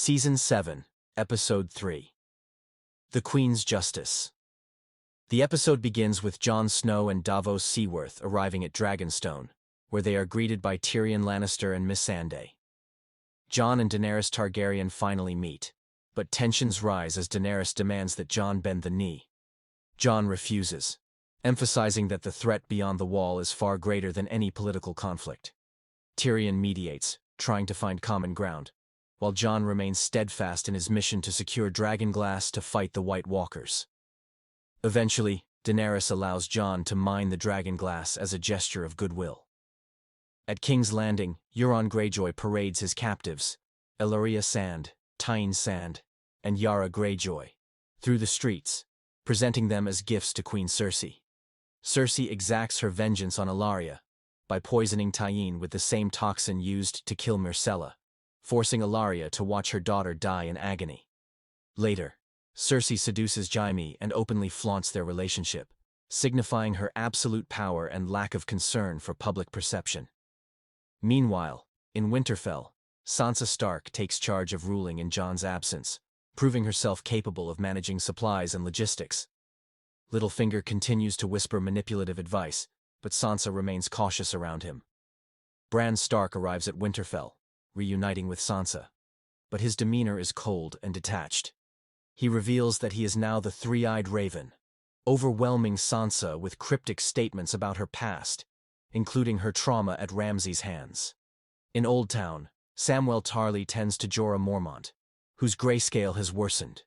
Season 7, Episode 3. The Queen's Justice. The episode begins with Jon Snow and Davos Seaworth arriving at Dragonstone, where they are greeted by Tyrion Lannister and Missandei. Jon and Daenerys Targaryen finally meet, but tensions rise as Daenerys demands that Jon bend the knee. Jon refuses, emphasizing that the threat beyond the wall is far greater than any political conflict. Tyrion mediates, trying to find common ground, while Jon remains steadfast in his mission to secure Dragonglass to fight the White Walkers. Eventually, Daenerys allows Jon to mine the Dragonglass as a gesture of goodwill. At King's Landing, Euron Greyjoy parades his captives, Ellaria Sand, Tyne Sand, and Yara Greyjoy, through the streets, presenting them as gifts to Queen Cersei. Cersei exacts her vengeance on Ellaria by poisoning Tyne with the same toxin used to kill Myrcella, forcing Ellaria to watch her daughter die in agony. Later, Cersei seduces Jaime and openly flaunts their relationship, signifying her absolute power and lack of concern for public perception. Meanwhile, in Winterfell, Sansa Stark takes charge of ruling in Jon's absence, proving herself capable of managing supplies and logistics. Littlefinger continues to whisper manipulative advice, but Sansa remains cautious around him. Bran Stark arrives at Winterfell, reuniting with Sansa, but his demeanor is cold and detached. He reveals that he is now the Three-Eyed Raven, overwhelming Sansa with cryptic statements about her past, including her trauma at Ramsay's hands. In Old Town, Samwell Tarly tends to Jorah Mormont, whose grayscale has worsened.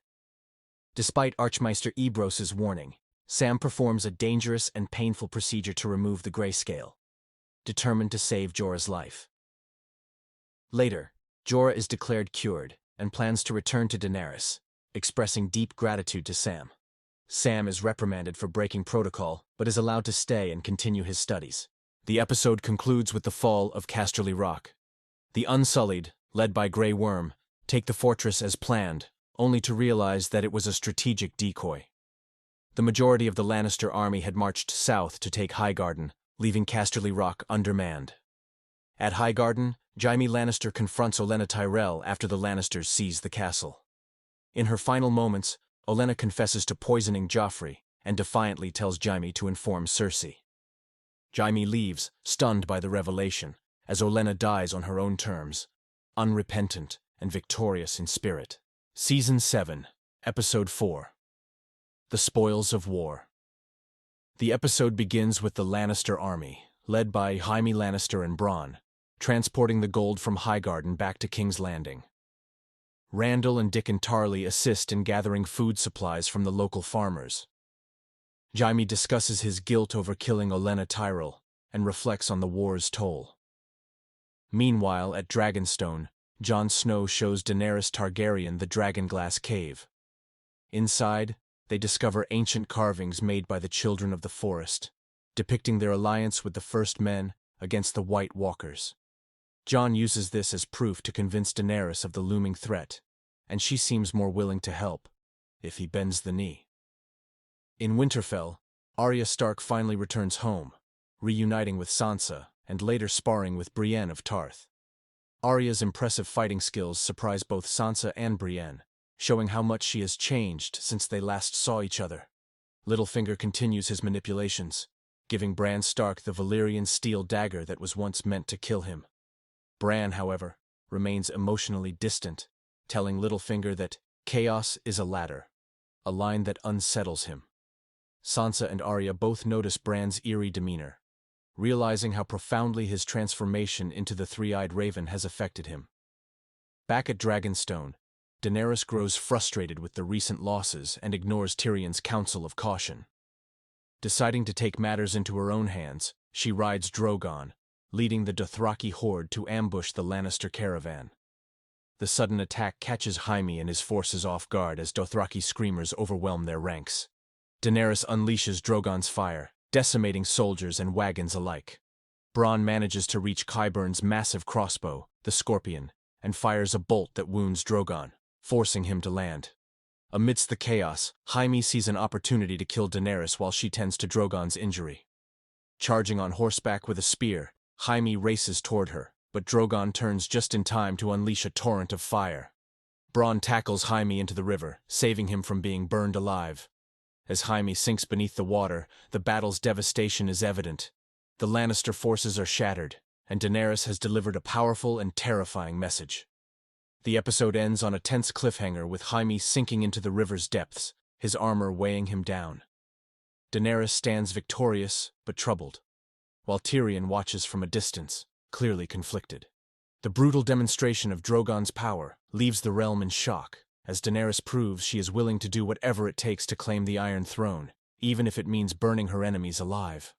Despite Archmaester Ebros's warning, Sam performs a dangerous and painful procedure to remove the grayscale, determined to save Jorah's life. Later, Jorah is declared cured and plans to return to Daenerys, expressing deep gratitude to Sam. Sam is reprimanded for breaking protocol, but is allowed to stay and continue his studies. The episode concludes with the fall of Casterly Rock. The Unsullied, led by Grey Worm, take the fortress as planned, only to realize that it was a strategic decoy. The majority of the Lannister army had marched south to take Highgarden, leaving Casterly Rock undermanned. At Highgarden, Jaime Lannister confronts Olenna Tyrell after the Lannisters seize the castle. In her final moments, Olenna confesses to poisoning Joffrey and defiantly tells Jaime to inform Cersei. Jaime leaves, stunned by the revelation, as Olenna dies on her own terms, unrepentant and victorious in spirit. Season 7, Episode 4. The Spoils of War. The episode begins with the Lannister army, led by Jaime Lannister and Bronn, transporting the gold from Highgarden back to King's Landing. Randall and Dickon Tarly assist in gathering food supplies from the local farmers. Jaime discusses his guilt over killing Olenna Tyrell and reflects on the war's toll. Meanwhile, at Dragonstone, Jon Snow shows Daenerys Targaryen the Dragonglass cave. Inside, they discover ancient carvings made by the Children of the Forest, depicting their alliance with the First Men against the White Walkers. Jon uses this as proof to convince Daenerys of the looming threat, and she seems more willing to help, if he bends the knee. In Winterfell, Arya Stark finally returns home, reuniting with Sansa and later sparring with Brienne of Tarth. Arya's impressive fighting skills surprise both Sansa and Brienne, showing how much she has changed since they last saw each other. Littlefinger continues his manipulations, giving Bran Stark the Valyrian steel dagger that was once meant to kill him. Bran, however, remains emotionally distant, telling Littlefinger that chaos is a ladder, a line that unsettles him. Sansa and Arya both notice Bran's eerie demeanor, realizing how profoundly his transformation into the Three-Eyed Raven has affected him. Back at Dragonstone, Daenerys grows frustrated with the recent losses and ignores Tyrion's counsel of caution. Deciding to take matters into her own hands, she rides Drogon, leading the Dothraki horde to ambush the Lannister caravan. The sudden attack catches Jaime and his forces off guard as Dothraki screamers overwhelm their ranks. Daenerys unleashes Drogon's fire, decimating soldiers and wagons alike. Bronn manages to reach Qyburn's massive crossbow, the Scorpion, and fires a bolt that wounds Drogon, forcing him to land. Amidst the chaos, Jaime sees an opportunity to kill Daenerys while she tends to Drogon's injury. Charging on horseback with a spear, Jaime races toward her, but Drogon turns just in time to unleash a torrent of fire. Bronn tackles Jaime into the river, saving him from being burned alive. As Jaime sinks beneath the water, the battle's devastation is evident. The Lannister forces are shattered, and Daenerys has delivered a powerful and terrifying message. The episode ends on a tense cliffhanger with Jaime sinking into the river's depths, his armor weighing him down. Daenerys stands victorious but troubled, while Tyrion watches from a distance, clearly conflicted. The brutal demonstration of Drogon's power leaves the realm in shock, as Daenerys proves she is willing to do whatever it takes to claim the Iron Throne, even if it means burning her enemies alive.